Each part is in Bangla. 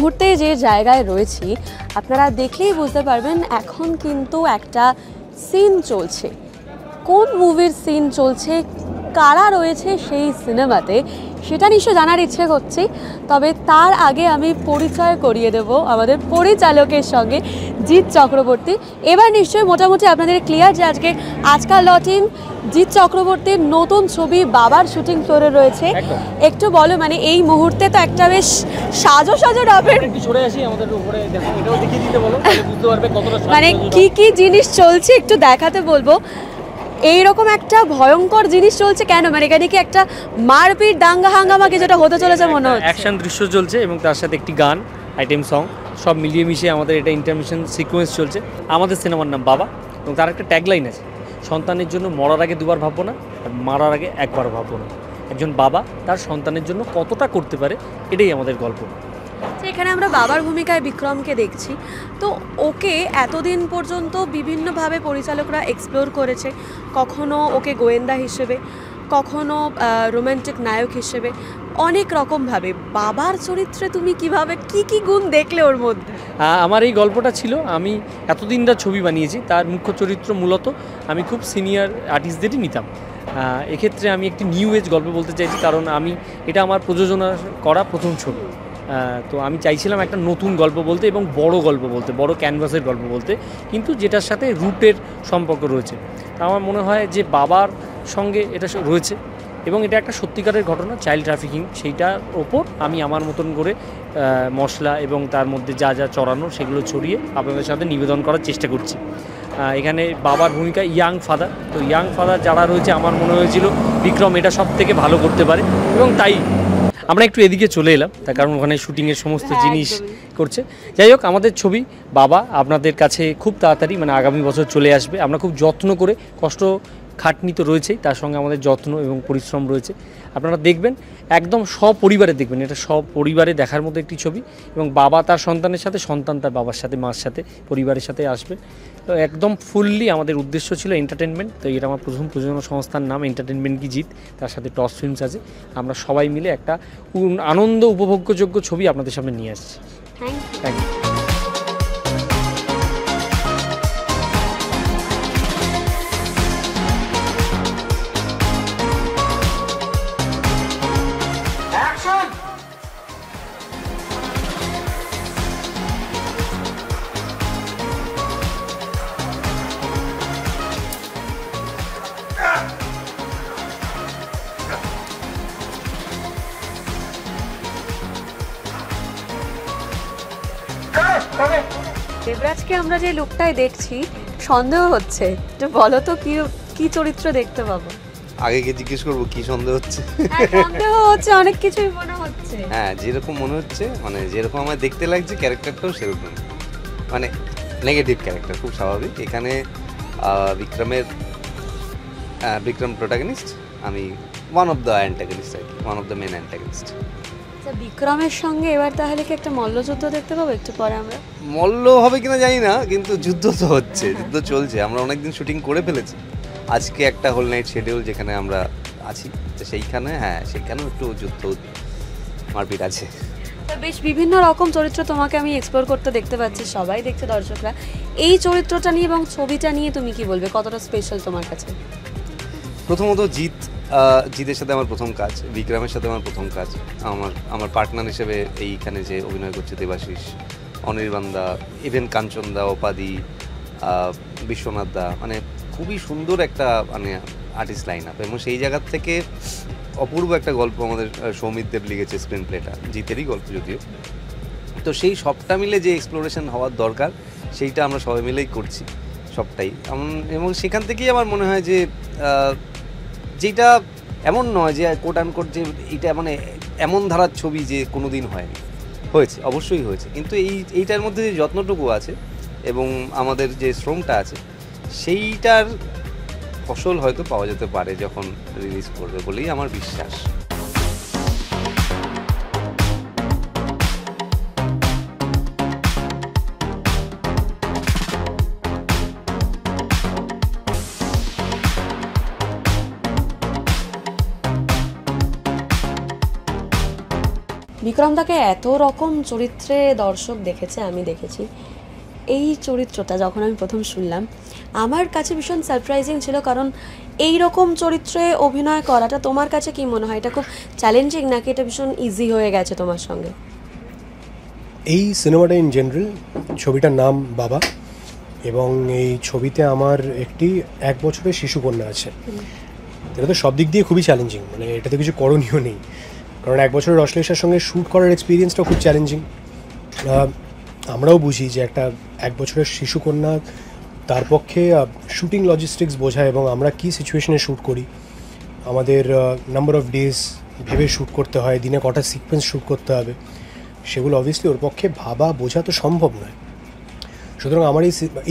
মুহূর্তে যে জায়গায় রয়েছি আপনারা দেখলেই বুঝতে পারবেন এখন কিন্তু একটা সিন চলছে। কোন মুভির সিন চলছে, কারা রয়েছে সেই সিনেমাতে, সেটা নিশ্চয় জানার ইচ্ছে করছি। তবে তার আগে আমি পরিচয় করিয়ে দেব আমাদের পরিচালকের সঙ্গে, জিৎ চক্রবর্তী। এবার নিশ্চয়ই মোটামুটি আপনাদের ক্লিয়ার যে আজকাল ল টিম জিৎ চক্রবর্তীর নতুন ছবি বাবার শুটিং ফ্লোরে রয়েছে। একটু বলো, মানে এই মুহূর্তে তো একটা বেশ সাজো সাজো ডাবের মানে কি কি জিনিস চলছে একটু দেখাতে বলবো। এইরকম একটা ভয়ঙ্কর জিনিস চলছে কেন, মানে এখানে কি একটা মারপিট দাঙ্গা হাঙ্গামাকে যেটা হতে চলেছে মনে হচ্ছে? অ্যাকশন দৃশ্য চলছে এবং তার সাথে একটি গান, আইটেম সং, সব মিলিয়ে মিশিয়ে আমাদের এটা ইন্টারমিশন সিকোয়েন্স চলছে। আমাদের সিনেমার নাম বাবা এবং তার একটা ট্যাগলাইন আছে, সন্তানের জন্য মরার আগে দুবার ভাববো না, আর মারার আগে একবার ভাববো না। একজন বাবা তার সন্তানের জন্য কতটা করতে পারে, এটাই আমাদের গল্প। এখানে আমরা বাবার ভূমিকায় বিক্রমকে দেখছি, তো ওকে এতদিন পর্যন্ত বিভিন্নভাবে পরিচালকরা এক্সপ্লোর করেছে, কখনো ওকে গোয়েন্দা হিসেবে, কখনো রোম্যান্টিক নায়ক হিসেবে, অনেক রকমভাবে। বাবার চরিত্রে তুমি কিভাবে কি কি গুণ দেখলে ওর মধ্যে? আমার এই গল্পটা ছিল, আমি এতদিন যা ছবি বানিয়েছি তার মুখ্য চরিত্র মূলত আমি খুব সিনিয়র আর্টিস্টদেরই নিতাম। এক্ষেত্রে আমি একটি নিউ এজ গল্প বলতে চাইছি, কারণ এটা আমার প্রযোজনা করা প্রথম ছবি। তো আমি চাইছিলাম একটা নতুন গল্প বলতে এবং বড় গল্প বলতে, বড় ক্যানভাসের গল্প বলতে, কিন্তু যেটার সাথে রুটের সম্পর্ক রয়েছে। তা আমার মনে হয় যে বাবার সঙ্গে এটা রয়েছে এবং এটা একটা সত্যিকারের ঘটনা, চাইল্ড ট্রাফিকিং। সেইটার ওপর আমি আমার মতন করে মশলা এবং তার মধ্যে যা যা চড়ানো সেগুলো ছড়িয়ে আপনাদের সাথে নিবেদন করার চেষ্টা করছি। এখানে বাবার ভূমিকা ইয়াং ফাদার, তো ইয়াং ফাদার যারা রয়েছে আমার মনে হয়েছিল বিক্রম এটা সব থেকে ভালো করতে পারে এবং তাই আমরা একটু এদিকে চলে এলাম, তার কারণ ওখানে শুটিংয়ের সমস্ত জিনিস করছে। যাই হোক, আমাদের ছবি বাবা আপনাদের কাছে খুব তাড়াতাড়ি, মানে আগামী বছর চলে আসবে। আমরা খুব যত্ন করে, কষ্ট খাটনি তো রয়েছেই, তার সঙ্গে আমাদের যত্ন এবং পরিশ্রম রয়েছে। আপনারা দেখবেন, একদম সপরিবারে দেখবেন, এটা সপরিবারে দেখার মতো একটি ছবি। এবং বাবা তার সন্তানের সাথে, সন্তান তার বাবার সাথে, মার সাথে, পরিবারের সাথে আসবে। তো একদম ফুললি আমাদের উদ্দেশ্য ছিল এন্টারটেনমেন্ট। তো এটা আমার প্রথম প্রযোজনা সংস্থার নাম এন্টারটেনমেন্ট কি জিৎ, তার সাথে টস ফিল্মস আছে। আমরা সবাই মিলে একটা আনন্দ উপভোগ্যযোগ্য ছবি আপনাদের সামনে নিয়ে আসছি। Thank you. দেবরাজকে আমরা যে লুকটাই দেখছি সন্দেহ হচ্ছে, একটু বলো তো কি চরিত্র দেখতে পাবো? আগে কি জিজ্ঞেস করবো কি সন্দেহ হচ্ছে? সন্দেহ হচ্ছে, অনেক কিছুই মনে হচ্ছে। হ্যাঁ, যেরকম মনে হচ্ছে, মানে যেরকম আমার দেখতে লাগছে ক্যারেক্টারটাও সেরকম, মানে নেগেটিভ ক্যারেক্টার, খুব স্বাভাবিক। এখানে বিক্রম প্রোটাগনিস্ট, আমি ওয়ান অফ দ্য অ্যান্টাগনিস্ট আর কি, one of the main antagonist. বিক্রমের সঙ্গে এবার তাহলে কি একটা মল্লযুদ্ধ দেখতে পাবো একটু পরে? আমরা মল্ল হবে কিনা জানি না, কিন্তু যুদ্ধ তো হচ্ছে, যুদ্ধ চলছে। আমরা অনেকদিন শুটিং করে ফেলেছি, আজকে একটা হোল নাইট শিডিউল যেখানে আমরা আছি, তো সেইখানে সেইখানেও একটু যুদ্ধ মারপিট আছে। বেশ বিভিন্ন রকম চরিত্র তোমাকে আমি এক্সপ্লোর করতে দেখতে পাচ্ছি, সবাই দেখছে দর্শকরা। এই চরিত্রটা নিয়ে এবং ছবিটা নিয়ে তুমি কি বলবে, কতটা স্পেশাল তোমার কাছে? প্রথমত জিতের সাথে আমার প্রথম কাজ, বিক্রমের সাথে আমার প্রথম কাজ। আমার পার্টনার হিসেবে এইখানে যে অভিনয় করছে দেবাশিস, অনির্বাণ দা, ইভেন কাঞ্চন দা, অপাদি, বিশ্বনাথ দা, মানে খুবই সুন্দর একটা মানে আর্টিস্ট লাইন আপ। এবং সেই জায়গার থেকে অপূর্ব একটা গল্প আমাদের সৌমিত দেব লিখেছে, স্ক্রিন প্লেটা জিতেরই গল্প যদিও। তো সেই সবটা মিলে যে এক্সপ্লোরেশন হওয়ার দরকার সেইটা আমরা সবাই মিলেই করছি সবটাই। এবং সেখান থেকেই আমার মনে হয় যে যেটা এমন নয় যে কোট অ্যান্ড কোট যে এইটা মানে এমন ধারার ছবি যে কোনো দিন হয়নি, হয়েছে, অবশ্যই হয়েছে, কিন্তু এইটার মধ্যে যে যত্নটুকু আছে এবং আমাদের যে শ্রমটা আছে সেইটার ফসল হয়তো পাওয়া যেতে পারে যখন রিলিজ করবে বলেই আমার বিশ্বাস। বিক্রম দাকে এত রকম চরিত্রে দর্শক দেখেছে, আমি দেখেছি। এই চরিত্রটা যখন আমি প্রথম শুনলাম আমার কাছে ভীষণ সারপ্রাইজিং ছিল, কারণ এই রকম চরিত্রে অভিনয় করাটা তোমার কাছে কি মনে হয়, এটা খুব চ্যালেঞ্জিং নাকি এটা ভীষণ ইজি হয়ে গেছে তোমার সঙ্গে? এই সিনেমাটা ইন জেনারেল, ছবিটার নাম বাবা, এবং এই ছবিতে আমার একটি 1 বছরের শিশুকন্যা আছে। এটা তো সব দিক দিয়ে খুবই চ্যালেঞ্জিং, মানে এটাতে কিছু করণীয় নেই, কারণ 1 বছরের অশ্লেষার সঙ্গে শ্যুট করার এক্সপিরিয়েন্সটা খুব চ্যালেঞ্জিং। আমরাও বুঝি যে একটা 1 বছরের শিশুকন্যা, তার পক্ষে শ্যুটিং লজিস্টিক্স বোঝা, এবং আমরা কী সিচুয়েশনে শ্যুট করি, আমাদের নাম্বার অফ ডেজ ভেবে শ্যুট করতে হয়, দিনে কটা সিকোয়েন্স শ্যুট করতে হবে, সেগুলো অবভিয়াসলি ওর পক্ষে ভাবা বোঝা তো সম্ভব নয়। সুতরাং আমার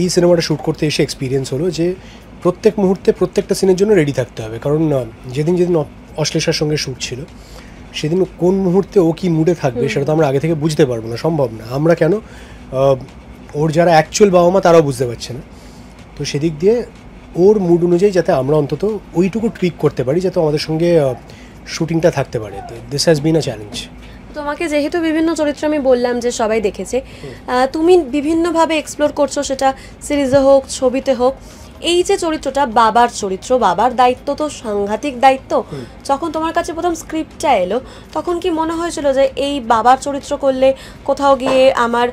এই সিনেমাটা শ্যুট করতে এসে এক্সপিরিয়েন্স হলো যে প্রত্যেক মুহূর্তে প্রত্যেকটা সিনের জন্য রেডি থাকতে হবে, কারণ যেদিন অশ্লেষার সঙ্গে শ্যুট ছিল সেদিন কোন মুহূর্তে ও কী মুডে থাকবে সেটা তো আমরা আগে থেকে বুঝতে পারবো না, সম্ভব না। আমরা কেন, ওর যারা অ্যাকচুয়াল বাবা মা তারাও বুঝতে পারছে না। তো সেদিক দিয়ে ওর মুড অনুযায়ী যাতে আমরা অন্তত ওইটুকু টুইক করতে পারি যাতে আমাদের সঙ্গে শ্যুটিংটা থাকতে পারে। This has been a challenge. তোমাকে যেহেতু বিভিন্ন চরিত্র আমি বললাম যে সবাই দেখেছে, তুমি বিভিন্নভাবে এক্সপ্লোর করছো, সেটা সিরিজে হোক ছবিতে হোক। এই যে চরিত্রটা বাবার চরিত্র, বাবার দায়িত্ব তো সাংঘাতিক দায়িত্ব। যখন তোমার কাছে প্রথম স্ক্রিপ্টটা এলো তখন কি মনে হয়েছিল যে এই বাবার চরিত্র করলে কোথাও গিয়ে আমার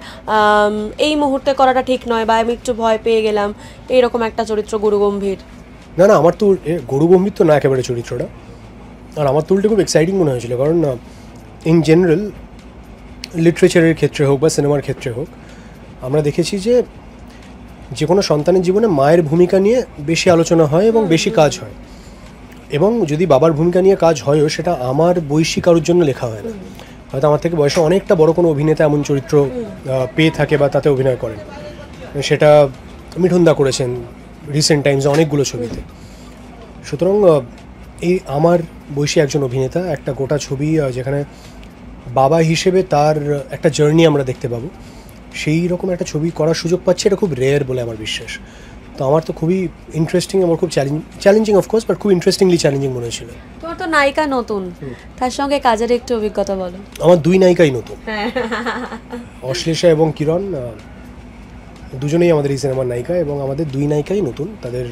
এই মুহূর্তে করাটা ঠিক নয়, বা আমি একটু ভয় পেয়ে গেলাম, এইরকম একটা চরিত্র গুরুগম্ভীর? না না, আমার তো গৌরগম্ভীর তো না একেবারে চরিত্রটা, আর আমার তো উল্টে খুব এক্সাইটিং মনে হয়েছিল, কারণ ইন জেনারেল লিটারেচারের ক্ষেত্রে হোক বা সিনেমার ক্ষেত্রে হোক, আমরা দেখেছি যে কোনো সন্তানের জীবনে মায়ের ভূমিকা নিয়ে বেশি আলোচনা হয় এবং বেশি কাজ হয়, এবং যদি বাবার ভূমিকা নিয়ে কাজ হয়ও সেটা আমার বয়সী কারোর জন্য লেখা হয় না। হয়তো আমার থেকে বয়সে অনেকটা বড় কোনো অভিনেতা এমন চরিত্র পেয়ে থাকে বা তাতে অভিনয় করেন, সেটা মিঠুনদা করেছেন রিসেন্ট টাইমসে অনেকগুলো ছবিতে। সুতরাং এই আমার বয়সী একজন অভিনেতা একটা গোটা ছবি যেখানে বাবা হিসেবে তার একটা জার্নি আমরা দেখতে পাবো, সেই রকম একটা ছবি করার সুযোগ পাচ্ছে, এটা খুব রেয়ার বলে আমার বিশ্বাস। তো আমার তো খুবই ইন্টারেস্টিং, আমার খুব চ্যালেঞ্জিং অফকোর্স, বাট খুব ইন্টারেস্টিংলি চ্যালেঞ্জিং মনে হয়েছিল। তোমার তো নায়িকা নতুন, তার সঙ্গে কাজের একটু অভিজ্ঞতা বলো। আমার 2 নায়িকাই নতুন, অশ্লেষা এবং কিরণ, দুজনেই আমাদের এই সিনেমার নায়িকা, এবং আমাদের 2 নায়িকাই নতুন, তাদের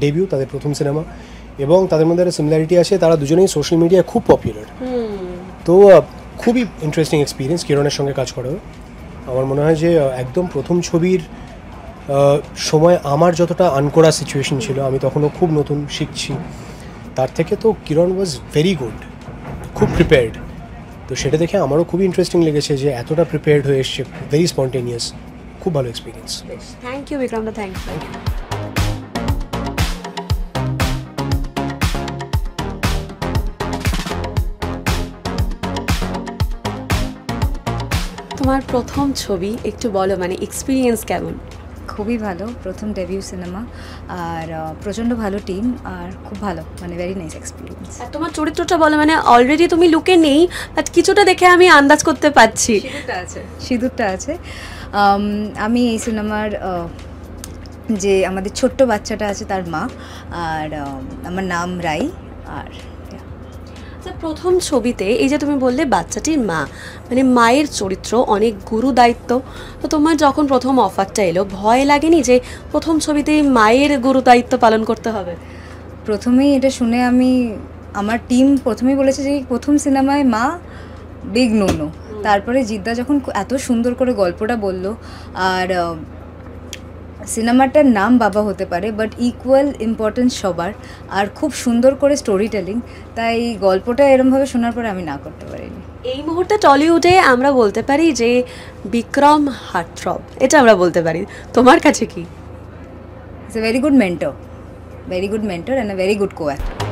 ডেবিউ, তাদের প্রথম সিনেমা, এবং তাদের মধ্যে একটা সিমিলারিটি আছে, তারা দুজনেই সোশ্যাল মিডিয়ায় খুব পপুলার। তো খুবই ইন্টারেস্টিং এক্সপিরিয়েন্স কিরণের সঙ্গে কাজ করার। আমার মনে হয় যে একদম প্রথম ছবির সময় আমার যতটা আনকোড়া সিচুয়েশন ছিল, আমি তখনও খুব নতুন শিখছি, তার থেকে তো কিরণ ওয়াজ ভেরি গুড, খুব প্রিপেয়ার্ড। তো সেটা দেখে আমারও খুবই ইন্টারেস্টিং লেগেছে যে এতটা প্রিপেয়ার্ড হয়ে এসছে, ভেরি স্পন্টেনিয়াস, খুব ভালো এক্সপিরিয়েন্স। থ্যাংক ইউ বিক্রমদা, থ্যাংক ইউ। তোমার প্রথম ছবি একটু বলো, মানে এক্সপিরিয়েন্স কেমন? খুবই ভালো, প্রথম ডেবিউ সিনেমা, আর প্রচণ্ড ভালো টিম, আর খুব ভালো, মানে ভেরি নাইস এক্সপিরিয়েন্স। আর তোমার চরিত্রটা বলো, মানে অলরেডি তুমি লুকে নেই, বাট কিছুটা দেখে আমি আন্দাজ করতে পারছি। সিঁদুরটা আছে। আমি এই সিনেমার যে আমাদের ছোট্ট বাচ্চাটা আছে তার মা, আর আমার নাম রাই। আর প্রথম ছবিতে এই যে তুমি বললে বাচ্চাটির মা, মানে মায়ের চরিত্র, অনেক গুরু দায়িত্ব। তো তোমার যখন প্রথম অফারটা এলো ভয় লাগেনি যে প্রথম ছবিতেই মায়ের গুরু দায়িত্ব পালন করতে হবে? প্রথমেই এটা শুনে আমার টিম প্রথমেই বলেছে যে প্রথম সিনেমায় মা, বিগ নো। তারপরে জিদ্দা যখন এত সুন্দর করে গল্পটা বললো, আর সিনেমাটার নাম বাবা হতে পারে বাট ইকুয়াল ইম্পর্টেন্স সবার, আর খুব সুন্দর করে স্টোরি টেলিং, তাই গল্পটা এরমভাবে শোনার পরে আমি না করতে পারিনি। এই মুহূর্তে টলিউডে আমরা বলতে পারি যে বিক্রম হার্টথ্রব, এটা আমরা বলতে পারি। তোমার কাছে কি? It's a very good mentor and a very good কো-অ্যাক্টর।